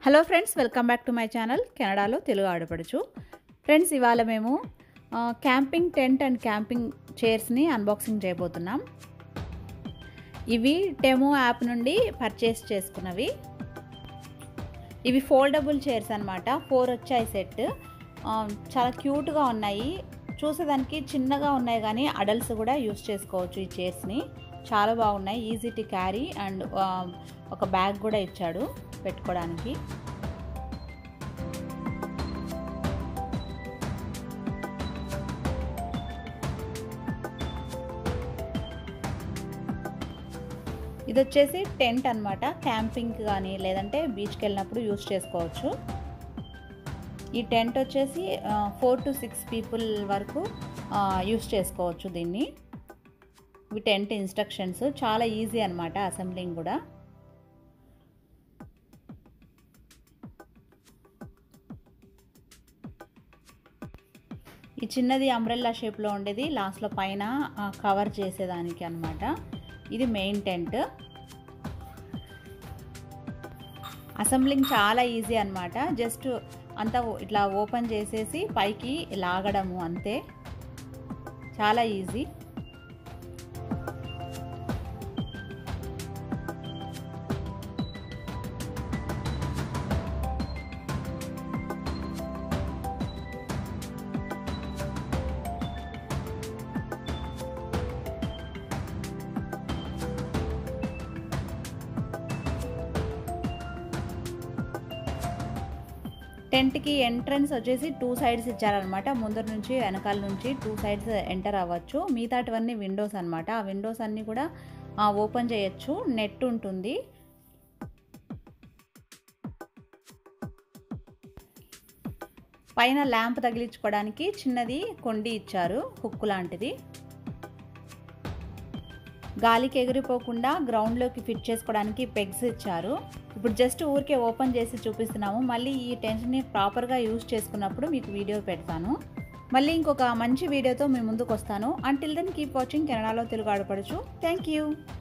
Hello friends, welcome back to my channel కెనడాలో తెలుగు ఆడపడుచు. Friends, ఇవాళ మేము క్యాంపింగ్ టెంట్ అండ్ క్యాంపింగ్ చైర్స్ని అన్బాక్సింగ్ చేయబోతున్నాం. ఇవి టెమో యాప్ నుండి పర్చేస్ చేసుకున్నవి. ఇవి ఫోల్డబుల్ చైర్స్ అనమాట. 4 వచ్చాయి సెట్. చాలా క్యూట్గా ఉన్నాయి. చూసేదానికి చిన్నగా ఉన్నాయి కానీ అడల్ట్స్ కూడా యూస్ చేసుకోవచ్చు ఈ చైర్స్ని. చాలా బాగున్నాయి. ఈజీ టు క్యారీ అండ్ ఒక బ్యాగ్ కూడా ఇచ్చాడు పెట్టుకోవడానికి. ఇది వచ్చేసి టెంట్ అనమాట. క్యాంపింగ్ కానీ లేదంటే బీచ్కి వెళ్ళినప్పుడు యూస్ చేసుకోవచ్చు. ఈ టెంట్ వచ్చేసి 4 to 6 పీపుల్ వరకు యూస్ చేసుకోవచ్చు దీన్ని. ఇవి టెంట్ ఇన్స్ట్రక్షన్స్. చాలా ఈజీ అనమాట అసెంబ్లింగ్ కూడా. ఈ చిన్నది అంబ్రెల్లా షేప్లో ఉండేది లాస్ట్లో పైన కవర్ చేసేదానికి అనమాట. ఇది మెయిన్ టెంట్. అసెంబ్లింగ్ చాలా ఈజీ అనమాట. జస్ట్ అంతా ఇట్లా ఓపెన్ చేసేసి పైకి లాగడము అంతే. చాలా ఈజీ. టెంట్కి ఎంట్రన్స్ వచ్చేసి 2 సైడ్స్ ఇచ్చారనమాట. ముందర నుంచి వెనకాల నుంచి 2 సైడ్స్ ఎంటర్ అవ్వచ్చు. మిగతాటివన్నీ విండోస్ అనమాట. ఆ విండోస్ అన్నీ కూడా ఓపెన్ చేయొచ్చు. నెట్ ఉంటుంది. పైన ల్యాంప్ తగిలించుకోవడానికి చిన్నది కొండి ఇచ్చారు, హుక్కు లాంటిది. గాలికి ఎగిరిపోకుండా గ్రౌండ్లోకి ఫిట్ చేసుకోవడానికి పెగ్స్ ఇచ్చారు. ఇప్పుడు జస్ట్ ఊరికే ఓపెన్ చేసి చూపిస్తున్నాము. మళ్ళీ ఈ టెంట్ని ప్రాపర్గా యూజ్ చేసుకున్నప్పుడు మీకు వీడియో పెడతాను. మళ్ళీ ఇంకొక మంచి వీడియోతో మీ ముందుకు వస్తాను. అంటిల్ దెన్ కీప్ వాచింగ్ కెనడాలో తెలుగు ఆడపడుచు. Thank you.